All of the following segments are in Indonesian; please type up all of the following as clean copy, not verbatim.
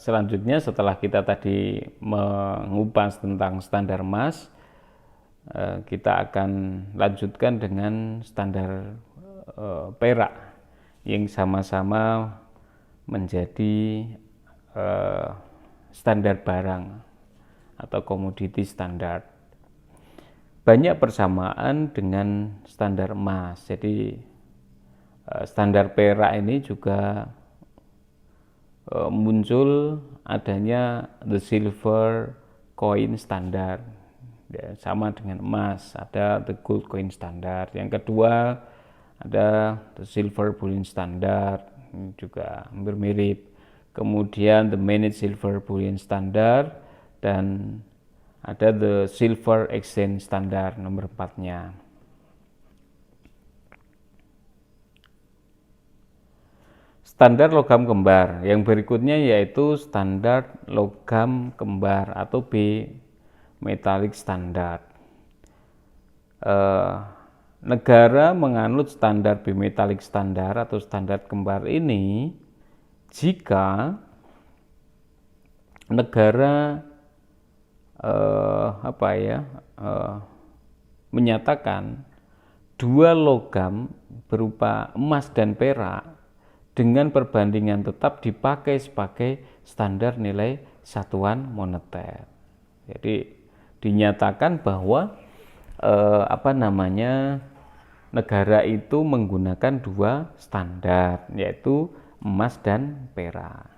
Selanjutnya setelah kita tadi mengupas tentang standar emas, kita akan lanjutkan dengan standar perak yang sama-sama menjadi standar barang atau komoditi standar. Banyak persamaan dengan standar emas. Jadi standar perak ini juga muncul adanya the silver coin standard, ya, sama dengan emas. Ada the gold coin standard. Yang kedua ada the silver bullion standard, ini juga hampir mirip. Kemudian the managed silver bullion standard, dan ada the silver exchange standard nomor 4-nya. Standar logam kembar yang berikutnya yaitu standar logam kembar atau B metallic standard. Negara menganut standar B metallic standard atau standar kembar ini jika negara menyatakan dua logam berupa emas dan perak dengan perbandingan tetap dipakai sebagai standar nilai satuan moneter. Jadi dinyatakan bahwa negara itu menggunakan dua standar, yaitu emas dan perak.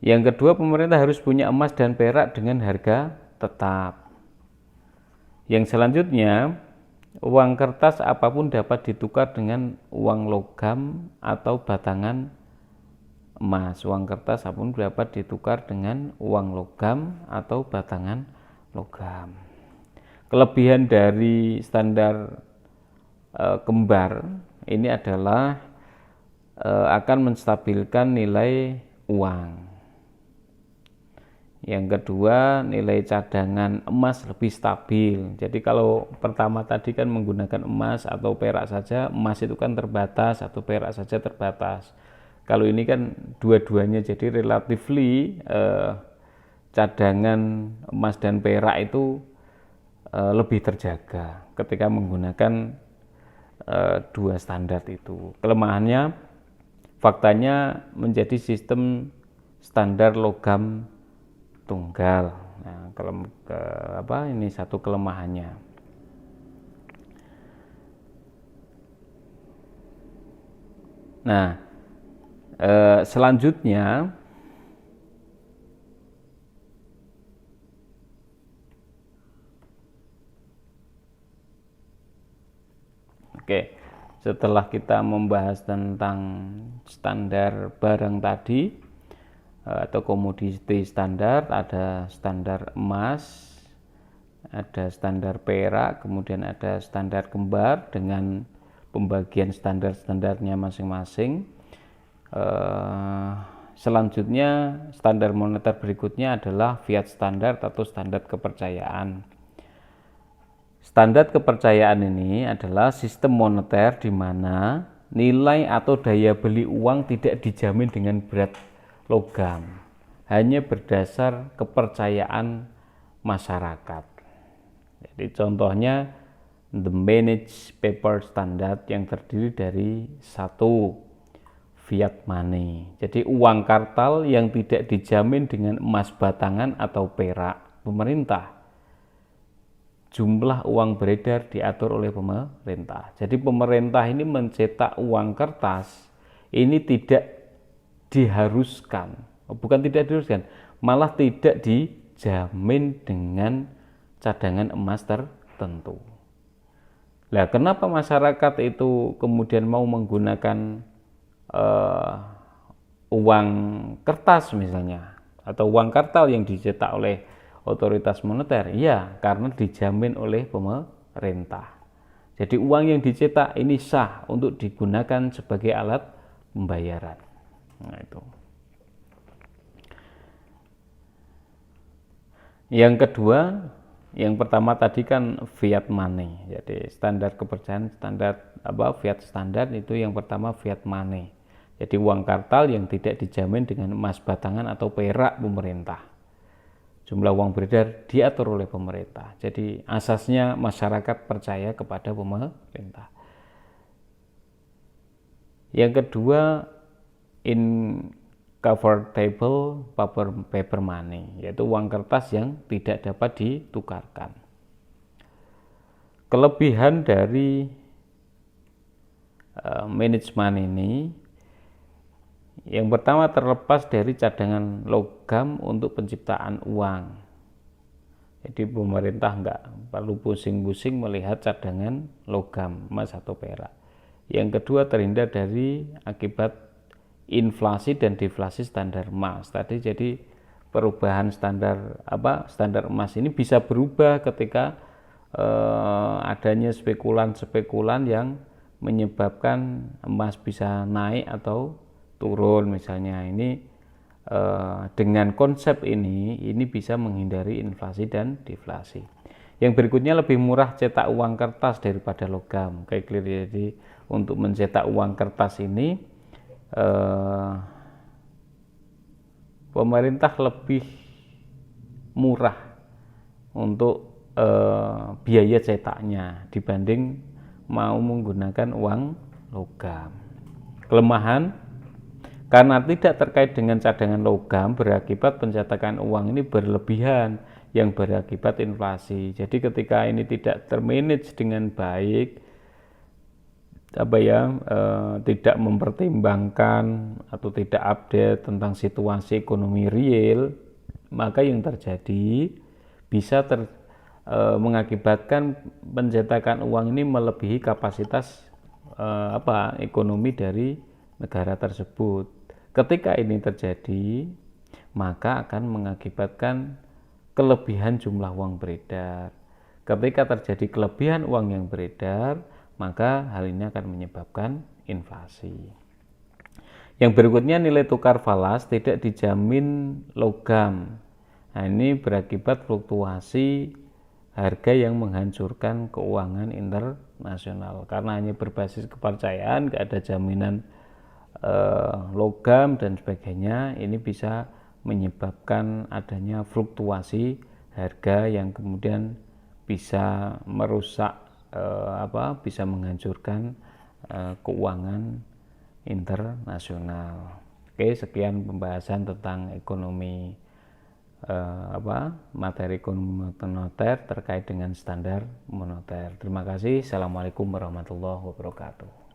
Yang kedua, pemerintah harus punya emas dan perak dengan harga tetap. Yang selanjutnya, uang kertas apapun dapat ditukar dengan uang logam atau batangan emas. Uang kertas apapun dapat ditukar dengan uang logam atau batangan logam. Kelebihan dari standar kembar ini adalah akan menstabilkan nilai uang. Yang kedua, nilai cadangan emas lebih stabil. Jadi kalau pertama tadi kan menggunakan emas atau perak saja, emas itu kan terbatas atau perak saja terbatas. Kalau ini kan dua-duanya, jadi relatively cadangan emas dan perak itu lebih terjaga ketika menggunakan dua standar itu. Kelemahannya, faktanya menjadi sistem standar logam tunggal. Nah, ini satu kelemahannya. Nah, selanjutnya setelah kita membahas tentang standar barang tadi atau komoditi standar, ada standar emas, ada standar perak, kemudian ada standar kembar dengan pembagian standar-standarnya masing-masing. Selanjutnya standar moneter berikutnya adalah fiat standard atau standar kepercayaan. Standar kepercayaan ini adalah sistem moneter di mana nilai atau daya beli uang tidak dijamin dengan berat logam, hanya berdasar kepercayaan masyarakat. Jadi contohnya the managed paper standard yang terdiri dari satu, fiat money. Jadi uang kartal yang tidak dijamin dengan emas batangan atau perak pemerintah. Jumlah uang beredar diatur oleh pemerintah. Jadi pemerintah ini mencetak uang kertas ini tidak diharuskan, bukan tidak diharuskan, malah tidak dijamin dengan cadangan emas tertentu. Nah, kenapa masyarakat itu kemudian mau menggunakan uang kertas misalnya, atau uang kartal yang dicetak oleh otoritas moneter? Ya, karena dijamin oleh pemerintah. Jadi uang yang dicetak ini sah untuk digunakan sebagai alat pembayaran. Nah, itu. Yang kedua, yang pertama tadi kan fiat money. Jadi standar kepercayaan, standar fiat standar itu yang pertama fiat money. Jadi uang kartal yang tidak dijamin dengan emas batangan atau perak pemerintah. Jumlah uang beredar diatur oleh pemerintah. Jadi asasnya masyarakat percaya kepada pemerintah. Yang kedua, inconvertible paper money, yaitu uang kertas yang tidak dapat ditukarkan. Kelebihan dari manajemen ini, yang pertama terlepas dari cadangan logam untuk penciptaan uang. Jadi pemerintah nggak perlu pusing-pusing melihat cadangan logam, emas atau perak. Yang kedua terhindar dari akibat inflasi dan deflasi standar emas. Tadi jadi perubahan standar emas ini bisa berubah ketika adanya spekulan-spekulan yang menyebabkan emas bisa naik atau turun misalnya. Ini dengan konsep ini bisa menghindari inflasi dan deflasi. Yang berikutnya lebih murah cetak uang kertas daripada logam. Kayak clear. Jadi untuk mencetak uang kertas ini pemerintah lebih murah untuk biaya cetaknya dibanding mau menggunakan uang logam. Kelemahan, karena tidak terkait dengan cadangan logam, berakibat pencetakan uang ini berlebihan yang berakibat inflasi. Jadi ketika ini tidak termanage dengan baik, tidak mempertimbangkan atau tidak update tentang situasi ekonomi real, maka yang terjadi bisa mengakibatkan pencetakan uang ini melebihi kapasitas ekonomi dari negara tersebut. Ketika ini terjadi, maka akan mengakibatkan kelebihan jumlah uang beredar. Ketika terjadi kelebihan uang yang beredar, maka hal ini akan menyebabkan inflasi. Yang berikutnya, nilai tukar falas tidak dijamin logam. Nah, ini berakibat fluktuasi harga yang menghancurkan keuangan internasional. Karena hanya berbasis kepercayaan, tidak ada jaminan logam dan sebagainya, ini bisa menyebabkan adanya fluktuasi harga yang kemudian bisa merusak bisa menghancurkan keuangan internasional. Oke, sekian pembahasan tentang ekonomi materi ekonomi moneter terkait dengan standar moneter. Terima kasih. Assalamualaikum warahmatullahi wabarakatuh.